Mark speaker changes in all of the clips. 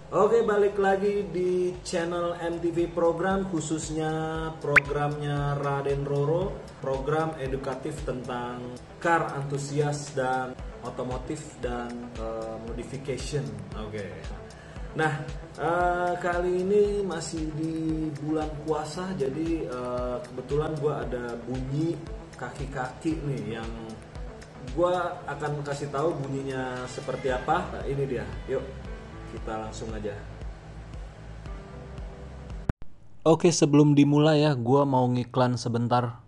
Speaker 1: Oke, balik lagi di channel MTV Program, khususnya programnya Raden Roro, program edukatif tentang car antusias dan otomotif dan modification. Oke. Nah, kali ini masih di bulan puasa, jadi kebetulan gue ada bunyi kaki-kaki nih yang gue akan kasih tahu bunyinya seperti apa. Nah, ini dia, yuk kita langsung aja. Oke, sebelum dimulai ya, gue mau ngiklan sebentar.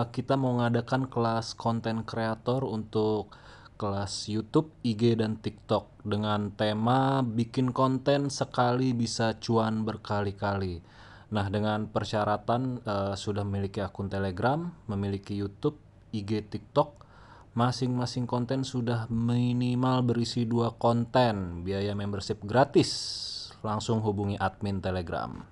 Speaker 1: Kita mau ngadakan kelas konten kreator untuk kelas YouTube, IG, dan TikTok dengan tema bikin konten sekali bisa cuan berkali-kali. Nah, dengan persyaratan sudah memiliki akun Telegram, memiliki YouTube, IG, TikTok. Masing-masing konten sudah minimal berisi 2 konten, biaya membership gratis. Langsung hubungi admin Telegram.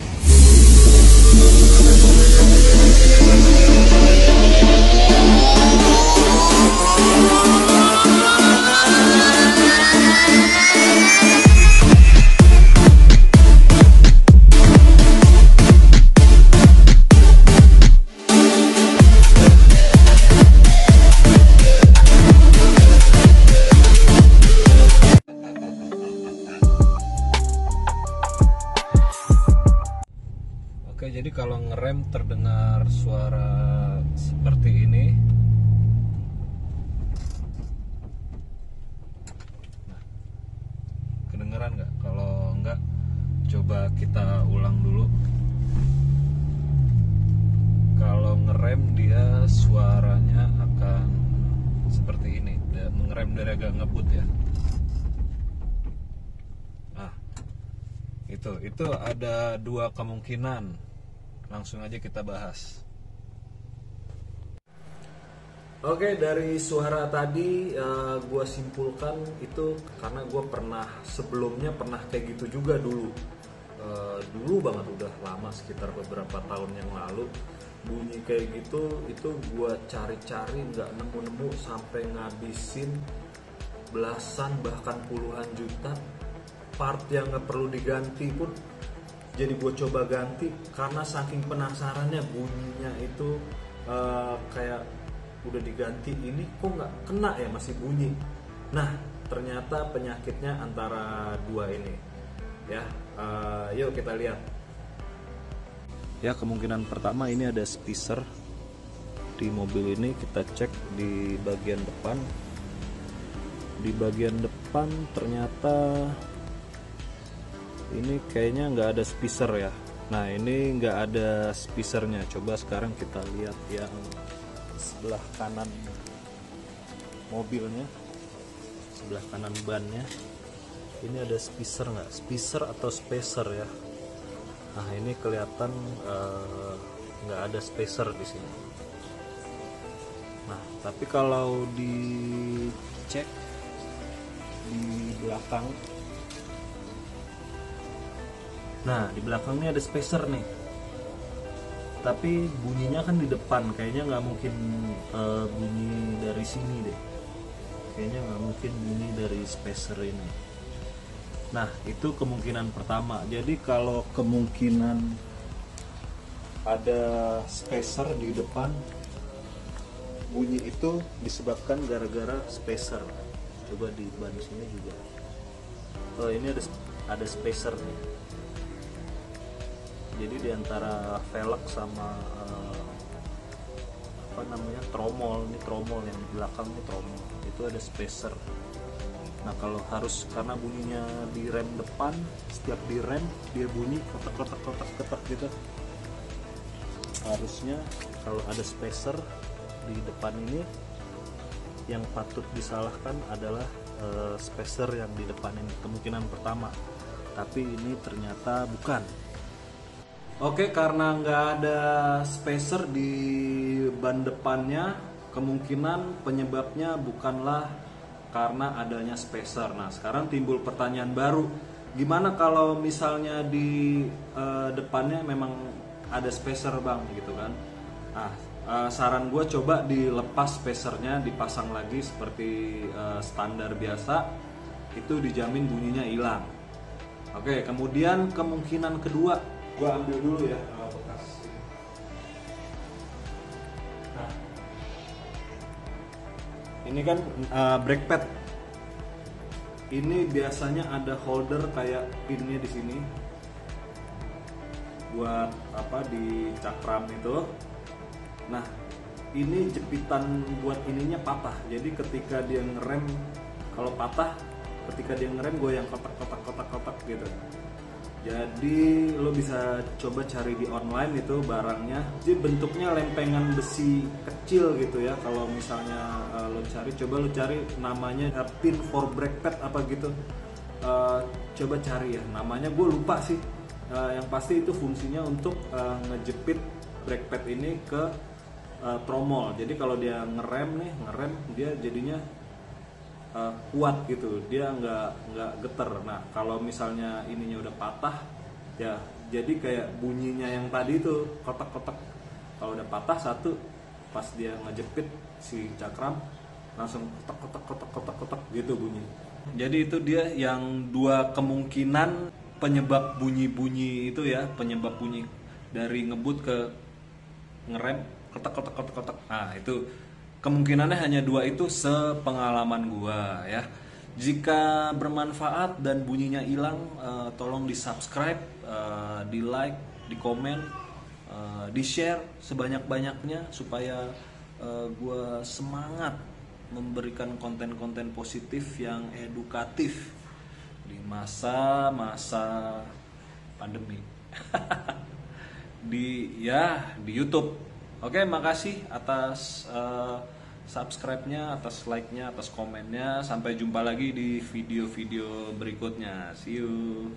Speaker 1: Oke, jadi kalau ngerem terdengar suara seperti ini. Nah, kedengeran nggak? Kalau nggak, coba kita ulang dulu. Kalau ngerem dia suaranya akan seperti ini. Dia mengerem dari agak ngebut ya. Nah, itu ada 2 kemungkinan. Langsung aja kita bahas. Oke, dari suara tadi gue simpulkan itu karena gue sebelumnya pernah kayak gitu juga dulu. Dulu banget, udah lama, sekitar beberapa tahun yang lalu. Bunyi kayak gitu, itu gue cari-cari nggak nemu-nemu sampai ngabisin belasan bahkan puluhan juta. Part yang nggak perlu diganti pun jadi gue coba ganti karena saking penasarannya bunyinya itu kayak udah diganti, ini kok nggak kena ya, masih bunyi. Nah, ternyata penyakitnya antara 2 ini ya. Yuk kita lihat ya. Kemungkinan pertama, ini ada speaker di mobil ini. Kita cek di bagian depan. Di bagian depan ternyata ini kayaknya nggak ada speaker ya. Nah, ini nggak ada speakernya. Coba sekarang kita lihat yang sebelah kanan mobilnya, sebelah kanan bannya. Ini ada speaker nggak? Speaker atau spacer ya? Nah, ini kelihatan nggak ada spacer di sini. Nah, tapi kalau dicek di belakang, nah di belakang ini ada spacer nih, tapi bunyinya kan di depan. Kayaknya nggak mungkin bunyi dari sini deh. Kayaknya nggak mungkin bunyi dari spacer ini. Nah, itu kemungkinan pertama. Jadi kalau kemungkinan ada spacer di depan, bunyi itu disebabkan gara-gara spacer. Coba di ban sini juga. Oh, ini ada spacer nih. Jadi diantara velg sama tromol, ini tromol yang di belakang, ini tromol, itu ada spacer. Nah, kalau harus, karena bunyinya di rem depan, setiap di rem dia bunyi kotak gitu. Harusnya kalau ada spacer di depan ini, yang patut disalahkan adalah spacer yang di depan ini, kemungkinan pertama. Tapi ini ternyata bukan. Oke, karena nggak ada spacer di ban depannya, kemungkinan penyebabnya bukanlah karena adanya spacer. Nah, sekarang timbul pertanyaan baru, gimana kalau misalnya di depannya memang ada spacer bang, gitu kan? Nah, saran gue coba dilepas spacernya, dipasang lagi seperti standar biasa, itu dijamin bunyinya hilang. Oke, kemudian kemungkinan kedua, gue ambil dulu ya bekas. Nah, ini kan brake pad. Ini biasanya ada holder kayak pinnya di sini buat apa di cakram itu. Nah, ini jepitan buat ininya patah. Jadi ketika dia ngerem, kalau patah, ketika dia ngerem gue yang kotak gitu. Jadi lo bisa coba cari di online itu barangnya. Jadi bentuknya lempengan besi kecil gitu ya. Kalau misalnya lo cari, coba lo cari namanya pin for brake pad apa gitu. Coba cari ya. Namanya gue lupa sih. Yang pasti itu fungsinya untuk ngejepit brake pad ini ke tromol. Jadi kalau dia ngerem dia jadinya kuat gitu, dia nggak geter. Nah kalau misalnya ininya udah patah ya, jadi kayak bunyinya yang tadi itu kotak-kotak. Kalau udah patah satu, pas dia ngejepit si cakram langsung kotak gitu bunyi. Jadi itu dia yang dua kemungkinan penyebab bunyi itu ya, penyebab bunyi dari ngebut ke ngerem kotak. Nah itu kemungkinannya hanya dua itu sepengalaman gua ya. Jika bermanfaat dan bunyinya hilang, tolong di subscribe, di like, di komen, di share sebanyak-banyaknya supaya gua semangat memberikan konten-konten positif yang edukatif di masa-masa pandemi di YouTube. Oke, makasih atas subscribe-nya, atas like-nya, atas komennya. Sampai jumpa lagi di video-video berikutnya. See you.